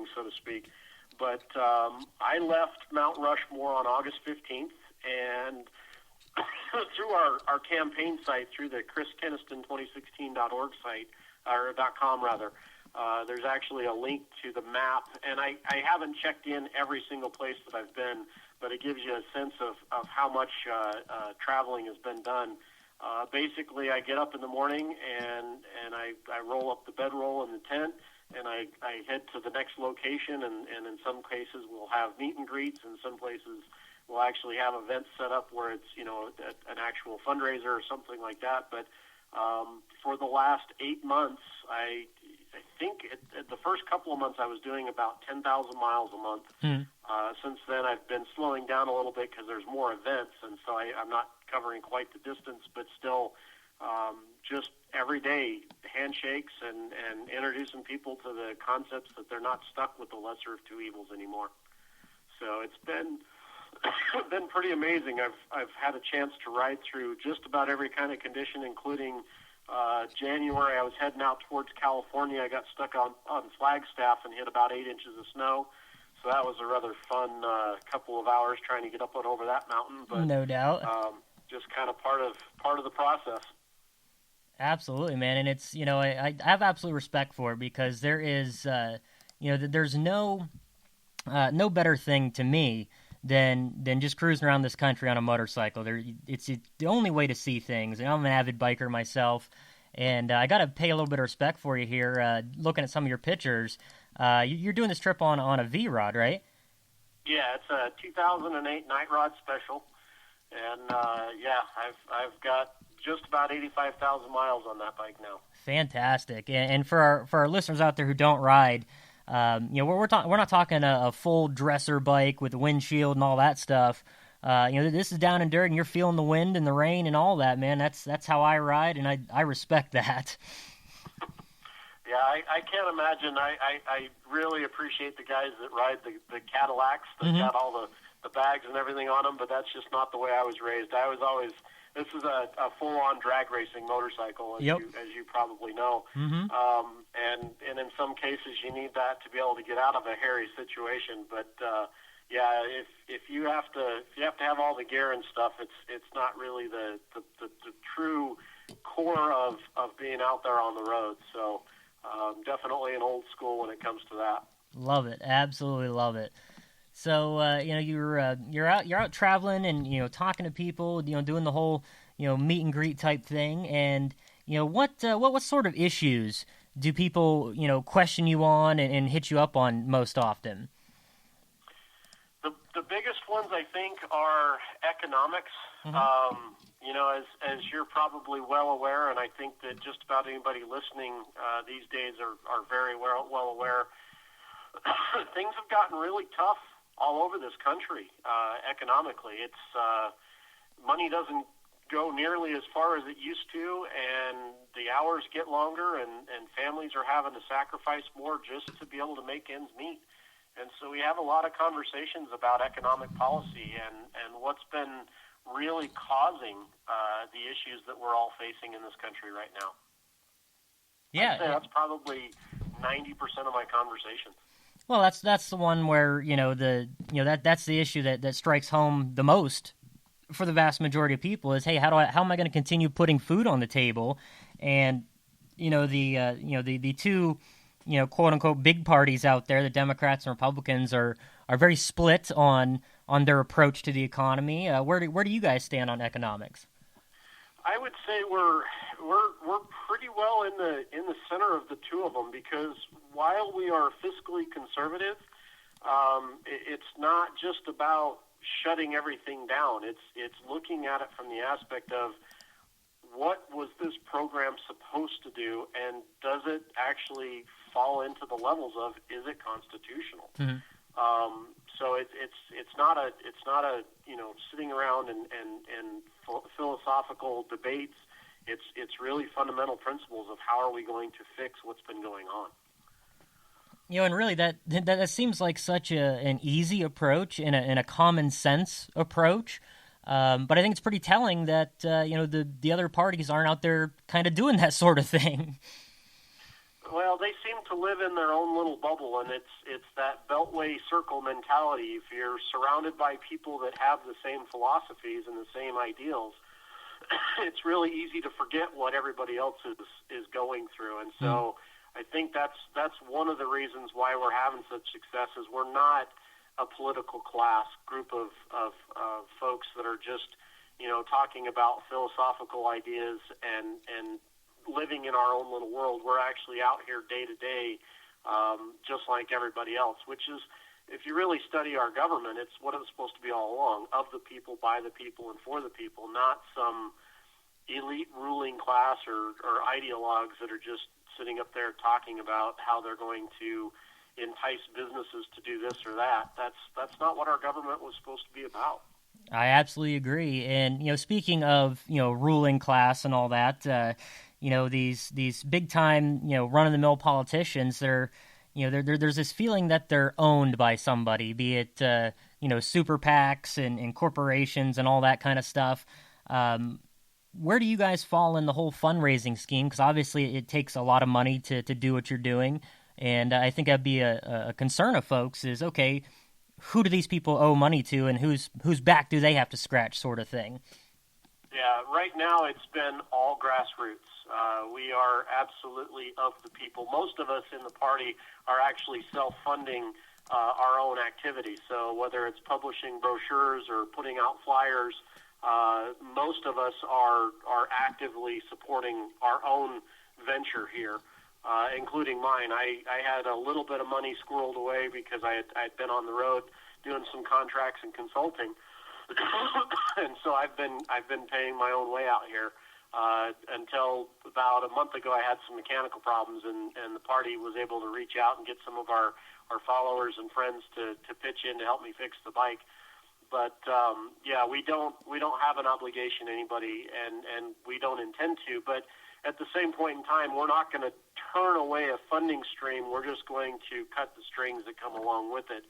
wings, so to speak. But I left Mount Rushmore on August 15th, and through our campaign site, through the chriskenniston2016.org site, or .com rather, there's actually a link to the map, and I haven't checked in every single place that I've been, but it gives you a sense of how much traveling has been done. Basically, I get up in the morning and I roll up the bedroll in the tent, and I head to the next location, and in some cases we'll have meet and greets, and some places we'll actually have events set up where it's, an actual fundraiser or something like that. But for the last 8 months, I think at the first couple of months I was doing about 10,000 miles a month. Since then, I've been slowing down a little bit because there's more events, and so I'm not covering quite the distance, but still just every day handshakes and introducing people to the concepts that they're not stuck with the lesser of two evils anymore. So it's been pretty amazing. I've had a chance to ride through just about every kind of condition, including January. I was heading out towards California. I got stuck on Flagstaff and hit about 8 inches of snow. So that was a rather fun couple of hours trying to get up and over that mountain. But no doubt, just kind of part of the process. Absolutely, man, and it's I have absolute respect for it, because there is there's no better thing to me than just cruising around this country on a motorcycle. It's the only way to see things. And I'm an avid biker myself, and I got to pay a little bit of respect for you here. Looking at some of your pictures, you're doing this trip on a V-Rod, right? Yeah, it's a 2008 Night Rod Special, and I've got just about 85,000 miles on that bike now. Fantastic. And for our listeners out there who don't ride, we're not talking a full dresser bike with a windshield and all that stuff. This is down and dirt, and you're feeling the wind and the rain and all that, man. That's how I ride, and I respect that. Yeah, I can't imagine. I really appreciate the guys that ride the Cadillacs that got all the bags and everything on them, but that's just not the way I was raised. I was always, this is a full-on drag racing motorcycle, as you probably know. And in some cases you need that to be able to get out of a hairy situation. But if you have to have all the gear and stuff, it's not really the true core of being out there on the road. So definitely an old school when it comes to that. Love it, absolutely love it. So you're out traveling and talking to people, doing the whole meet and greet type thing, and what sort of issues do people question you on and hit you up on most often? The biggest ones, I think, are economics. As you're probably well aware, and I think that just about anybody listening these days are very well aware, things have gotten really tough all over this country economically. It's money doesn't go nearly as far as it used to, and the hours get longer, and families are having to sacrifice more just to be able to make ends meet. And so we have a lot of conversations about economic policy and what's been really causing the issues that we're all facing in this country right now. Yeah, I'd say that's probably 90% of my conversations. Well, that's the one where that's the issue that strikes home the most for the vast majority of people is, hey, how am I going to continue putting food on the table? And the two quote unquote big parties out there, the Democrats and Republicans, are very split on their approach to the economy. Where do you guys stand on economics? I would say we're pretty well in the center of the two of them, because while we are fiscally conservative, it's not just about shutting everything down. It's looking at it from the aspect of what was this program supposed to do, and does it actually fall into the levels of, is it constitutional? So it's not a sitting around and philosophical debates. It's really fundamental principles of how are we going to fix what's been going on. And really that seems like such an easy approach and a common sense approach. But I think it's pretty telling that the other parties aren't out there kind of doing that sort of thing. Well, they seem to live in their own little bubble, and it's that beltway circle mentality. If you're surrounded by people that have the same philosophies and the same ideals, it's really easy to forget what everybody else is going through. And so I think that's one of the reasons why we're having such success is we're not a political class group of folks that are just, talking about philosophical ideas and living in our own little world. We're actually out here day to day, just like everybody else, which is, if you really study our government, it's what it's supposed to be all along: of the people, by the people, and for the people, not some elite ruling class or ideologues that are just sitting up there talking about how they're going to entice businesses to do this or that. That's not what our government was supposed to be about. I absolutely agree. And, speaking of, ruling class and all that, these big time, run of the mill politicians, there's this feeling that they're owned by somebody, be it, super PACs and corporations and all that kind of stuff. Where do you guys fall in the whole fundraising scheme? Because obviously it takes a lot of money to do what you're doing. And I think that'd be a concern of folks is, okay, who do these people owe money to, and whose back do they have to scratch, sort of thing? Yeah, right now it's been all grassroots. We are absolutely of the people. Most of us in the party are actually self-funding our own activity. So whether it's publishing brochures or putting out flyers, most of us are actively supporting our own venture here, including mine. I had a little bit of money squirreled away because I had been on the road doing some contracts and consulting, and so I've been paying my own way out here until about a month ago. I had some mechanical problems, and the party was able to reach out and get some of our followers and friends to pitch in to help me fix the bike. But we don't have an obligation to anybody, and we don't intend to. But at the same point in time, we're not going to turn away a funding stream. We're just going to cut the strings that come along with it.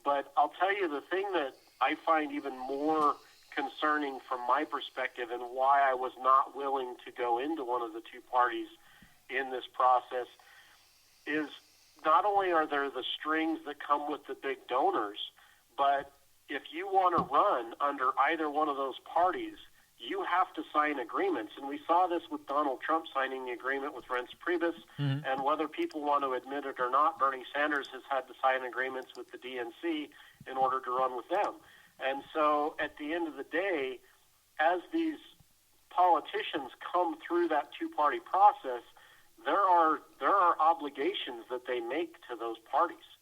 But I'll tell you, the thing that I find even more concerning from my perspective, and why I was not willing to go into one of the two parties in this process, is not only are there the strings that come with the big donors, but if you want to run under either one of those parties, you have to sign agreements. And we saw this with Donald Trump signing the agreement with Reince Priebus, and whether people want to admit it or not, Bernie Sanders has had to sign agreements with the DNC in order to run with them. And so at the end of the day, as these politicians come through that two-party process, there are obligations that they make to those parties.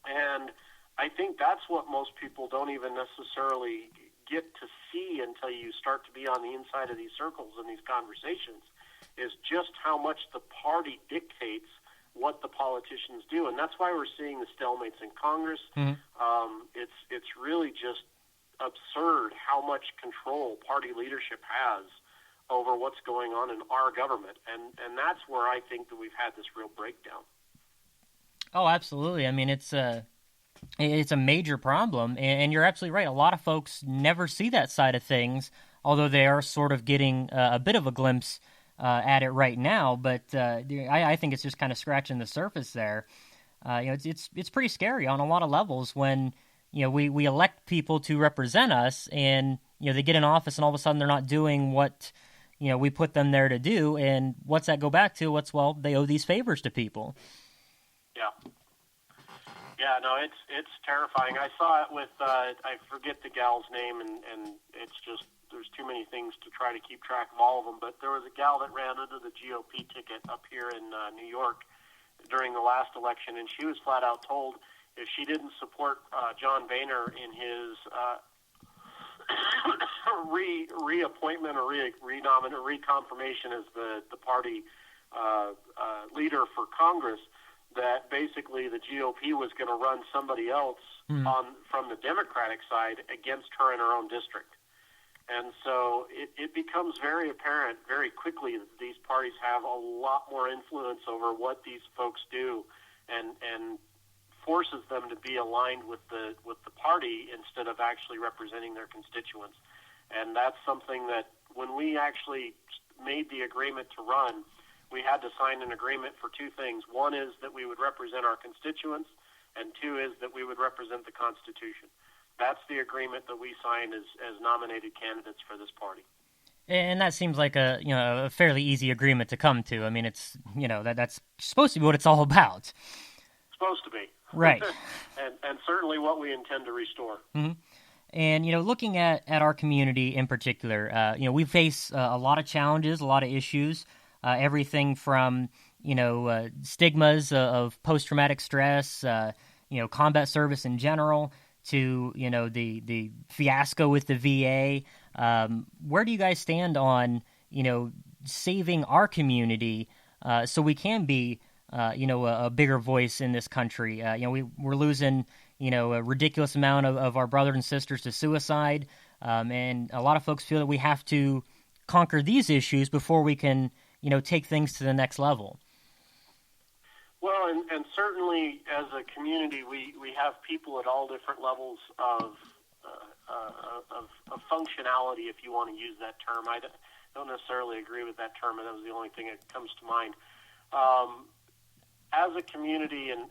And I think that's what most people don't even necessarily get to see until you start to be on the inside of these circles and these conversations, is just how much the party dictates what the politicians do. And that's why we're seeing the stalemates in Congress. It's really just absurd how much control party leadership has over what's going on in our government. And that's where I think that we've had this real breakdown. Oh, absolutely. I mean, it's a major problem, and you're absolutely right. A lot of folks never see that side of things, although they are sort of getting a bit of a glimpse at it right now. But I think it's just kind of scratching the surface there. It's pretty scary on a lot of levels when we elect people to represent us, and they get in office, and all of a sudden they're not doing what we put them there to do. And what's that go back to? They owe these favors to people. Yeah, no, it's terrifying. I saw it with I forget the gal's name, and it's just there's too many things to try to keep track of all of them. But there was a gal that ran under the GOP ticket up here in New York during the last election, and she was flat out told if she didn't support John Boehner in his reappointment or reconfirmation as the party leader for Congress, that basically the GOP was going to run somebody else from the Democratic side against her in her own district. And so it becomes very apparent very quickly that these parties have a lot more influence over what these folks do, and forces them to be aligned with the party instead of actually representing their constituents. And that's something that when we actually made the agreement to run, we had to sign an agreement for two things. One is that we would represent our constituents, and two is that we would represent the Constitution. That's the agreement that we signed as nominated candidates for this party. And that seems like a fairly easy agreement to come to. I mean, it's that's supposed to be what it's all about. Supposed to be. Right. and certainly what we intend to restore. Mm-hmm. And looking at our community in particular, we face a lot of challenges, a lot of issues. Everything from stigmas of post-traumatic stress, combat service in general, to the fiasco with the VA. Where do you guys stand on saving our community so we can be a bigger voice in this country? We're losing a ridiculous amount of our brothers and sisters to suicide, and a lot of folks feel that we have to conquer these issues before we can take things to the next level. Well, and certainly as a community, we have people at all different levels of functionality, if you want to use that term. I don't necessarily agree with that term, and that was the only thing that comes to mind. As a community and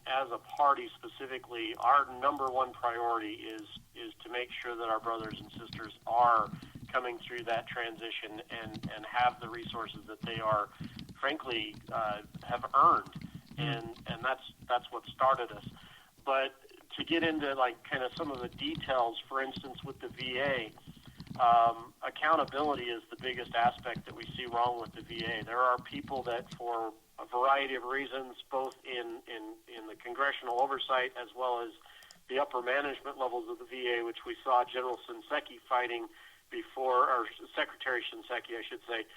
as a party specifically, our number one priority is to make sure that our brothers and sisters are coming through that transition and have the resources that they are, frankly, have earned. And that's what started us. But to get into kind of some of the details, for instance, with the VA, accountability is the biggest aspect that we see wrong with the VA. There are people that, for a variety of reasons, both in the congressional oversight as well as the upper management levels of the VA, which we saw General Shinseki fighting before, or Secretary Shinseki, I should say,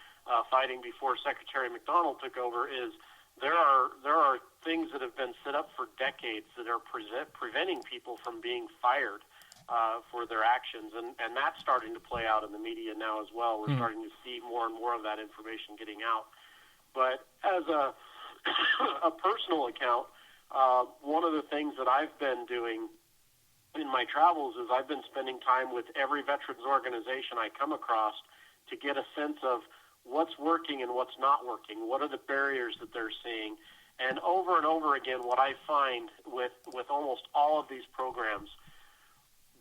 fighting before Secretary McDonald took over, is there are things that have been set up for decades that are preventing people from being fired for their actions, and that's starting to play out in the media now as well. We're starting to see more and more of that information getting out. But as a personal account, one of the things that I've been doing in my travels is I've been spending time with every veterans organization I come across to get a sense of what's working and what's not working, what are the barriers that they're seeing. And over again, what I find with almost all of these programs,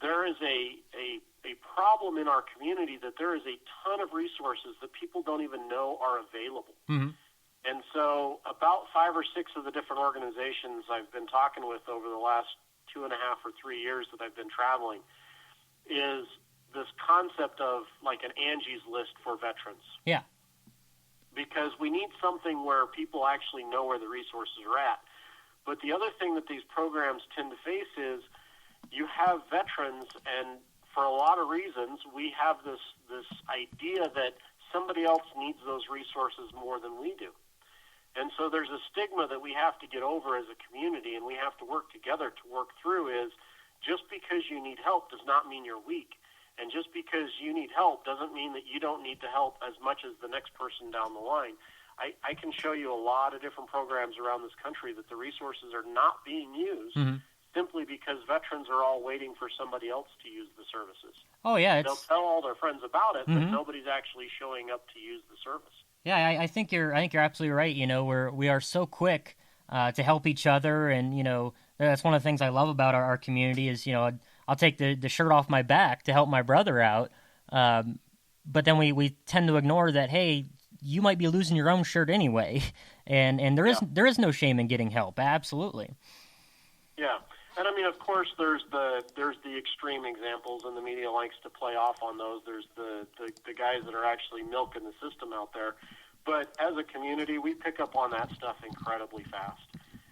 there is a problem in our community that there is a ton of resources that people don't even know are available. Mm-hmm. And so about 5 or 6 of the different organizations I've been talking with over the last 2.5 or 3 years that I've been traveling is this concept of like an Angie's List for veterans. Yeah. Because we need something where people actually know where the resources are at. But the other thing that these programs tend to face is you have veterans, and for a lot of reasons, we have this idea that somebody else needs those resources more than we do. And so there's a stigma that we have to get over as a community, and we have to work together to work through, is just because you need help does not mean you're weak. And just because you need help doesn't mean that you don't need to help as much as the next person down the line. I can show you a lot of different programs around this country that the resources are not being used simply because veterans are all waiting for somebody else to use the services. Oh, yeah. They'll tell all their friends about it, but nobody's actually showing up to use the service. Yeah, I think you're absolutely right. We are so quick to help each other, and that's one of the things I love about our community is I'll take the shirt off my back to help my brother out, but then we tend to ignore that. Hey, you might be losing your own shirt anyway, and there is no shame in getting help. Absolutely. Yeah, and I mean, of course, there's the extreme examples, and the media likes to play off on those. There's the guys that are actually milking the system out there, but as a community, we pick up on that stuff incredibly fast,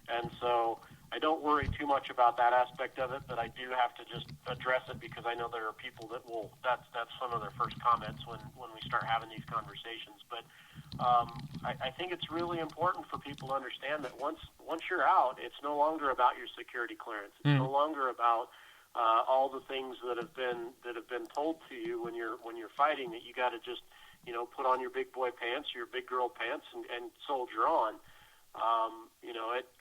and so I don't worry too much about that aspect of it, but I do have to just address it because I know there are people that will. That's some of their first comments when we start having these conversations. But I think it's really important for people to understand that once you're out, it's no longer about your security clearance. It's no longer about all the things that have been told to you when you're fighting, that you got to just put on your big boy pants, your big girl pants, and soldier on.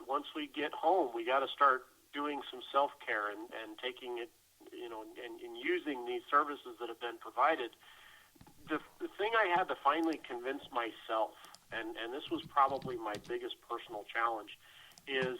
Once we get home, we got to start doing some self-care and taking it, and using these services that have been provided. The thing I had to finally convince myself and this was probably my biggest personal challenge, is